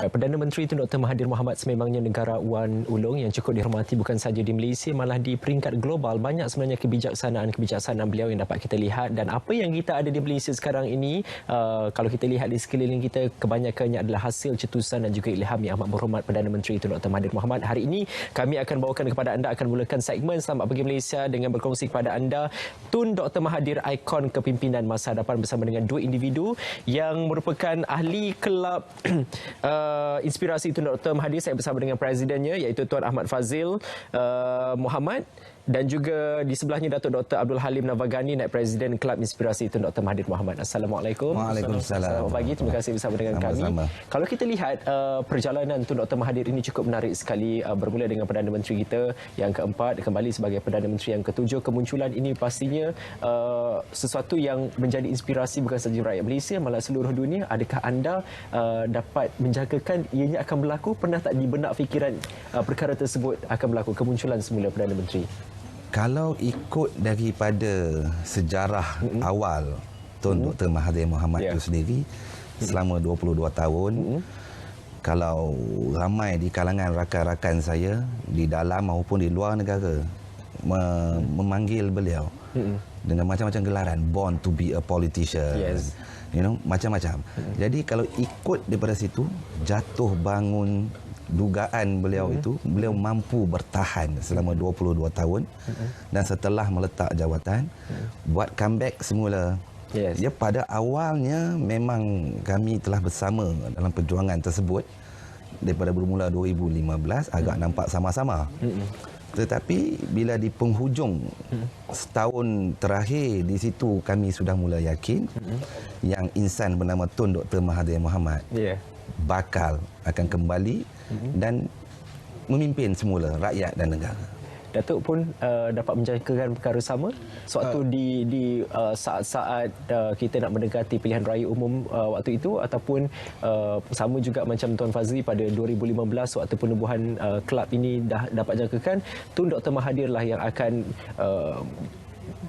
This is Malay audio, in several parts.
Perdana Menteri Tun Dr. Mahathir Mohamad sememangnya negarawan ulung yang cukup dihormati bukan sahaja di Malaysia, malah di peringkat global. Banyak sebenarnya kebijaksanaan beliau yang dapat kita lihat, dan apa yang kita ada di Malaysia sekarang ini, kalau kita lihat di sekeliling kita, kebanyakannya adalah hasil cetusan dan juga ilham yang amat berhormat Perdana Menteri Tun Dr. Mahathir Mohamad. Hari ini kami akan bawakan kepada anda, akan mulakan segmen Selamat Pagi Malaysia dengan berkongsi kepada anda Tun Dr. Mahathir, ikon kepimpinan masa hadapan, bersama dengan dua individu yang merupakan ahli kelab inspirasi Tun Dr. Mahathir. Saya bersama dengan presidennya, iaitu Tuan Ahmad Fazil Muhammad, dan juga di sebelahnya Datuk Dr. Abdul Halim Navagani, Naib Presiden Kelab Inspirasi Tun Dr. Mahathir Mohamad. Assalamualaikum. Waalaikumsalam. Selamat pagi, terima kasih bersama dengan kami. Kalau kita lihat perjalanan Tun Dr. Mahathir ini cukup menarik sekali, bermula dengan Perdana Menteri kita yang keempat, kembali sebagai Perdana Menteri yang ketujuh. Kemunculan ini pastinya sesuatu yang menjadi inspirasi bukan sahaja rakyat Malaysia, malah seluruh dunia. Adakah anda dapat menjagakan ianya akan berlaku? Pernah tak di benak fikiran perkara tersebut akan berlaku, kemunculan semula Perdana Menteri? Kalau ikut daripada sejarah awal Tun Dr. Mahathir Mohamad itu sendiri, selama 22 tahun, kalau ramai di kalangan rakan-rakan saya di dalam maupun di luar negara memanggil beliau dengan macam-macam gelaran, born to be a politician, macam-macam. Jadi kalau ikut daripada situ, jatuh bangun dugaan beliau itu, beliau mampu bertahan selama 22 tahun dan setelah meletak jawatan buat comeback semula. Ya, pada awalnya memang kami telah bersama dalam perjuangan tersebut daripada bermula 2015, agak nampak sama-sama. Tetapi bila di penghujung setahun terakhir, di situ kami sudah mula yakin yang insan bernama Tun Dr. Mahathir Mohamad bakal akan kembali dan memimpin semula rakyat dan negara. Datuk pun dapat menjagakan perkara sama sewaktu di saat-saat kita nak mendekati pilihan raya umum waktu itu, ataupun sama juga macam Tuan Fazli pada 2015 waktu penubuhan kelab ini dah dapat jagakan, Tun Dr. Mahathir lah yang akan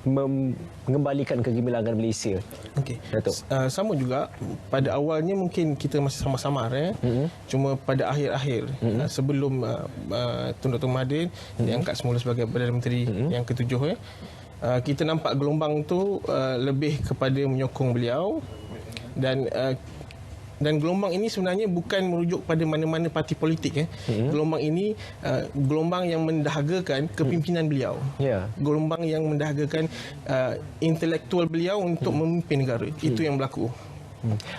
mengembalikan kegemilangan Malaysia. Okey. Sama juga pada awalnya mungkin kita masih sama-sama cuma pada akhir-akhir sebelum Tun Dr. Mahathir diangkat semula sebagai Perdana Menteri yang ketujuh, kita nampak gelombang tu lebih kepada menyokong beliau, dan gelombang ini sebenarnya bukan merujuk pada mana-mana parti politik. Gelombang ini gelombang yang mendahagakan kepimpinan beliau. Gelombang yang mendahagakan intelektual beliau untuk memimpin negara. Itu yang berlaku.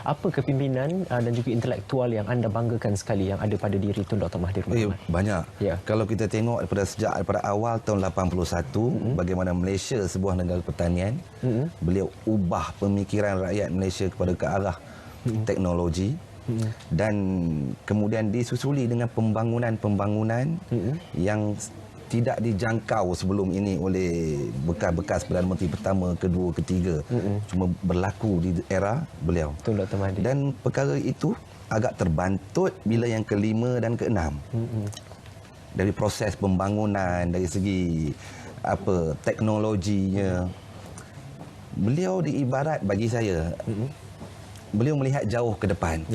Apa kepimpinan dan juga intelektual yang anda banggakan sekali yang ada pada diri Tun Dr. Mahathir Mohamad? Banyak. Kalau kita tengok daripada awal tahun 81, bagaimana Malaysia sebuah negara pertanian, beliau ubah pemikiran rakyat Malaysia kepada ke arah teknologi, dan kemudian disusuli dengan pembangunan yang tidak dijangkau sebelum ini oleh bekas-bekas Perdana Menteri pertama, kedua, ketiga. Cuma berlaku di era beliau. Dan perkara itu agak terbantut bila yang kelima dan keenam. Dari proses pembangunan, dari segi teknologinya, beliau diibarat bagi saya, beliau melihat jauh ke depan.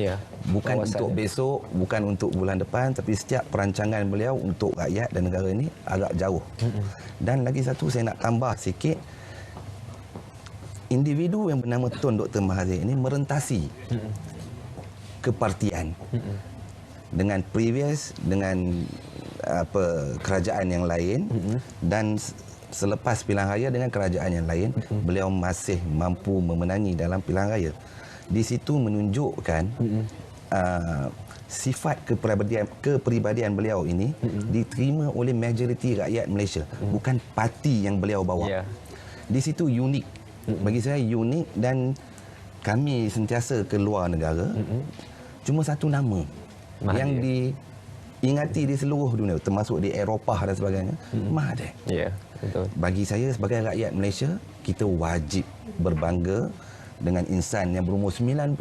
Bukan untuk besok, bukan untuk bulan depan, tapi setiap perancangan beliau untuk rakyat dan negara ini agak jauh. Dan lagi satu saya nak tambah sikit, individu yang bernama Tun Dr. Mahathir ini merentasi kepartian dengan kerajaan yang lain, dan selepas pilihan raya dengan kerajaan yang lain, beliau masih mampu memenangi dalam pilihan raya. Di situ menunjukkan sifat kepribadian beliau ini diterima oleh majoriti rakyat Malaysia, bukan parti yang beliau bawa. Di situ unik, bagi saya unik, dan kami sentiasa ke luar negara, cuma satu nama yang diingati di seluruh dunia, termasuk di Eropah dan sebagainya, Mahathir. Bagi saya sebagai rakyat Malaysia, kita wajib berbangga dengan insan yang berumur 94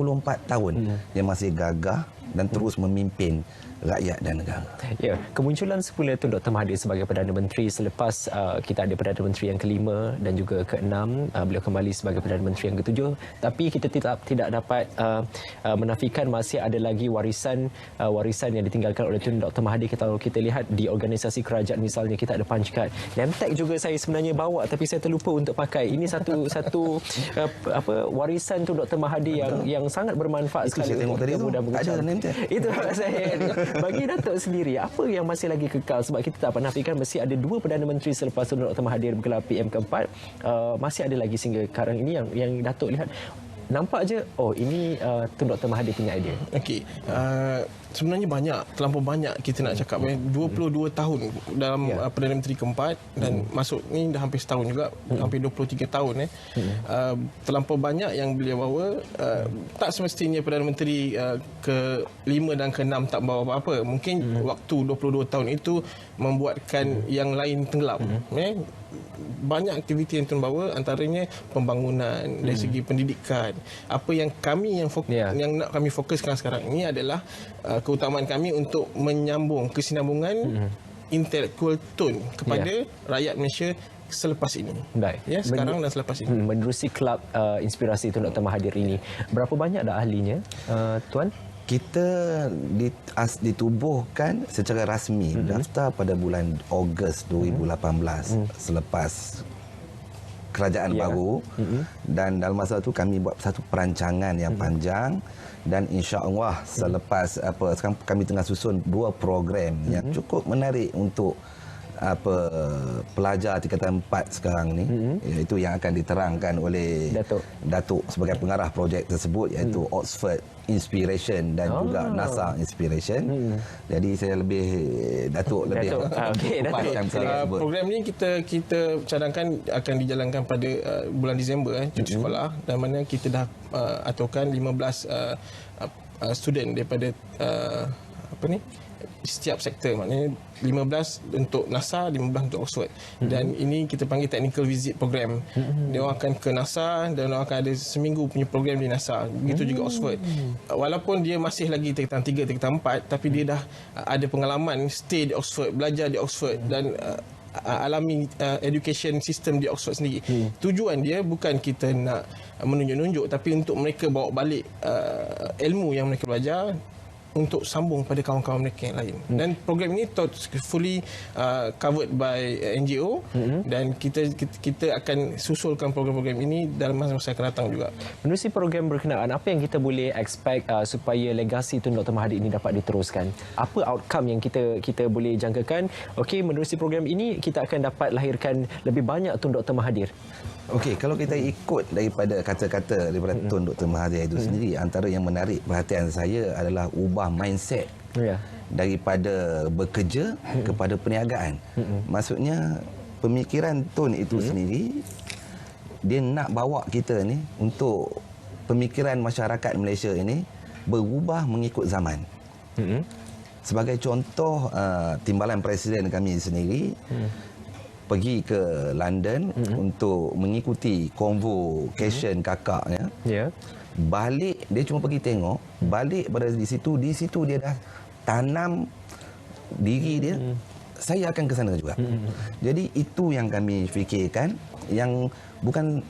tahun yang masih gagah, dan terus memimpin rakyat dan negara. Ya, kemunculan semula Tun Dr. Mahathir sebagai Perdana Menteri selepas kita ada Perdana Menteri yang kelima dan juga keenam, beliau kembali sebagai Perdana Menteri yang ketujuh, tapi kita tidak dapat menafikan masih ada lagi warisan yang ditinggalkan oleh Tun Dr. Mahathir. Kalau kita lihat di organisasi kerajaan misalnya, kita ada punch card. Name tag juga saya sebenarnya bawa tapi saya terlupa untuk pakai. Ini satu warisan Tun Dr. Mahathir yang sangat bermanfaat Itu saya sekali tengok untuk tadi tu, muda ada name tag. Itu saya. Bagi Datuk sendiri, apa yang masih lagi kekal? Sebab kita tak pernah nafikan mesti ada dua Perdana Menteri selepas Tun Dr. Mahathir bergelar PM keempat. Masih ada lagi sehingga sekarang ini yang Datuk lihat. Nampak je, ini Tun Dr. Mahathir punya idea. Okey. Sebenarnya terlampau banyak kita nak cakap. 22 tahun dalam Perdana Menteri keempat dan masuk ni dah hampir setahun juga, hampir 23 tahun. Terlampau banyak yang beliau bawa. Tak semestinya Perdana Menteri ke-5 dan ke-6 tak bawa apa-apa. Mungkin waktu 22 tahun itu membuatkan yang lain tenggelam. Banyak aktiviti yang Tun bawa, antaranya pembangunan dari segi pendidikan. Apa yang yang nak kami fokuskan sekarang ini adalah keutamaan kami untuk menyambung kesinambungan intelektual Tun kepada rakyat Malaysia selepas ini. Baik. Ya, sekarang dan selepas ini. Menerusi kelab inspirasi Tun Dr. Mahathir ini, berapa banyak dah ahlinya, Tuan? Kita ditubuhkan secara rasmi daftar pada bulan Ogos 2018 selepas kerajaan baru, dan dalam masa itu kami buat satu perancangan yang panjang, dan insya-Allah selepas sekarang kami tengah susun 2 program yang cukup menarik untuk pelajar tingkatan 4 sekarang ni, iaitu yang akan diterangkan oleh Datuk sebagai pengarah projek tersebut, iaitu Oxford Inspiration dan juga NASA Inspiration. Jadi saya lebih Datuk kupaskan program ni kita cadangkan akan dijalankan pada bulan Disember, cuti sekolah, dan mana kita dah aturkan 15 student daripada setiap sektor, maknanya 15 untuk NASA, 15 untuk Oxford. Dan ini kita panggil technical visit program. Dia orang akan ke NASA dan dia orang akan ada seminggu punya program di NASA. Begitu juga Oxford. Walaupun dia masih lagi tingkatan 3, tingkatan 4, tapi dia dah ada pengalaman stay di Oxford, belajar di Oxford dan alami education system di Oxford sendiri. Tujuan dia bukan kita nak menunjuk-nunjuk, tapi untuk mereka bawa balik ilmu yang mereka belajar untuk sambung pada kawan-kawan mereka yang lain. Dan program ini fully covered by NGO, dan kita akan susulkan program-program ini dalam masa-masa akan datang juga. Menerusi program berkenaan, apa yang kita boleh expect supaya legasi Tun Dr. Mahathir ini dapat diteruskan? Apa outcome yang kita boleh jangkakan? Okey, menerusi program ini kita akan dapat lahirkan lebih banyak Tun Dr. Mahathir. Okey, kalau kita ikut daripada kata-kata daripada Tun Dr. Mahathir itu sendiri, antara yang menarik perhatian saya adalah ubah mindset daripada bekerja kepada perniagaan. Maksudnya pemikiran Tun itu sendiri, dia nak bawa kita ni untuk pemikiran masyarakat Malaysia ini berubah mengikut zaman. Sebagai contoh, timbalan Presiden kami sendiri pergi ke London untuk mengikuti convocation kakaknya. Balik, dia cuma pergi tengok, balik pada di situ dia dah tanam diri dia, saya akan ke sana juga. Jadi itu yang kami fikirkan, yang bukan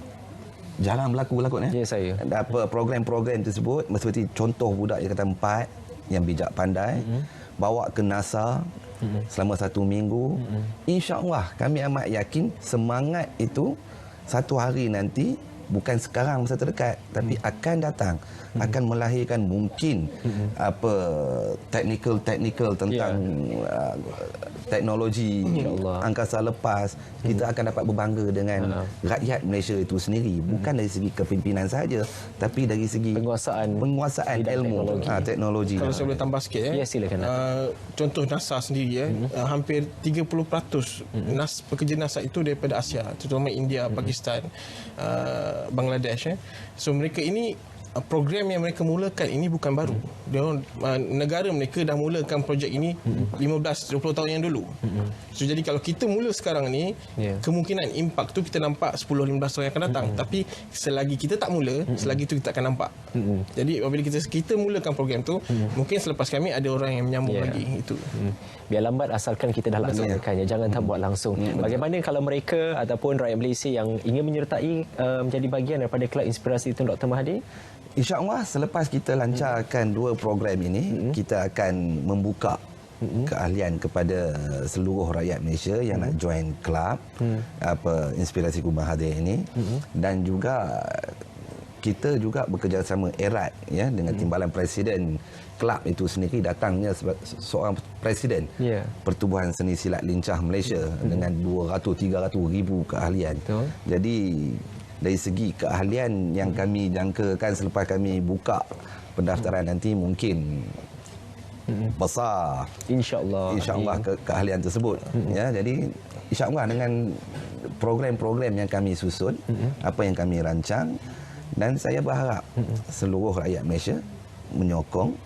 jalan berlaku-berlaku. Saya. Program-program tersebut seperti contoh budak yang kata 4 yang bijak pandai, bawa ke NASA selama 1 minggu. InsyaAllah kami amat yakin semangat itu satu hari nanti, bukan sekarang masa terdekat, tapi akan datang, akan melahirkan mungkin technical tentang teknologi angkasa lepas. Kita akan dapat berbangga dengan rakyat Malaysia itu sendiri, bukan dari segi kepimpinan saja, tapi dari segi penguasaan ilmu teknologi. Kalau saya boleh tambah sikit, silakan. Contoh NASA sendiri, hampir 30% pekerja NASA itu daripada Asia, terutama India, Pakistan, Bangladesh. So mereka ini program yang mereka mulakan ini bukan baru. Negara mereka dah mulakan projek ini 15-20 tahun yang dulu. So jadi kalau kita mula sekarang ni, kemungkinan impak tu kita nampak 10-15 tahun yang akan datang. Tapi selagi kita tak mula, selagi tu kita tak akan nampak. Jadi apabila kita mulakan program tu, mungkin selepas kami ada orang yang menyambung lagi itu. Biar lambat asalkan kita dah laksanakannya, jangan tak buat langsung. Bagaimana kalau mereka ataupun rakyat Malaysia yang ingin menyertai menjadi bahagian daripada Kelab Inspirasi Tun Dr. Mahathir? InsyaAllah selepas kita lancarkan dua program ini, kita akan membuka keahlian kepada seluruh rakyat Malaysia yang nak join kelab Inspirasi Tun Mahathir ini, dan juga kita juga bekerjasama erat dengan timbalan Presiden kelab itu sendiri. Datangnya seorang Presiden Pertubuhan Seni Silat Lincah Malaysia dengan 200-300 ribu keahlian. Jadi dari segi keahlian yang kami jangkakan selepas kami buka pendaftaran nanti mungkin besar, insyaAllah keahlian tersebut. Jadi insyaAllah dengan program-program yang kami susun, apa yang kami rancang, dan saya berharap seluruh rakyat Malaysia menyokong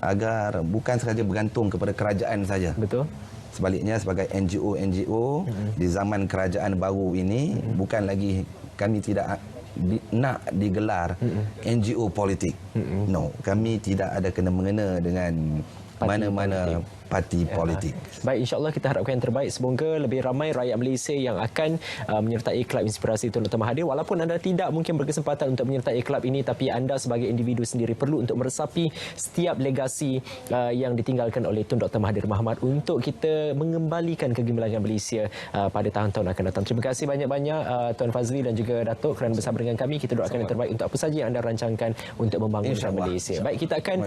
agar bukan sahaja bergantung kepada kerajaan saja. Betul. Sebaliknya sebagai NGO di zaman kerajaan baru ini, bukan lagi kami tidak nak digelar NGO politik. No, kami tidak ada kena-mengena dengan mana-mana parti politik. Baik, insyaAllah kita harapkan yang terbaik. Semoga lebih ramai rakyat Malaysia yang akan menyertai Kelab Inspirasi Tun Dr. Mahathir. Walaupun anda tidak mungkin berkesempatan untuk menyertai kelab ini, tapi anda sebagai individu sendiri perlu untuk meresapi setiap legasi yang ditinggalkan oleh Tun Dr. Mahathir Mohamad untuk kita mengembalikan kegemilangan Malaysia pada tahun-tahun akan datang. Terima kasih banyak-banyak Tuan Fazli dan juga Datuk kerana bersama dengan kami. Kita doakan yang terbaik untuk apa saja yang anda rancangkan untuk membangunkan Malaysia. Baik, kita akan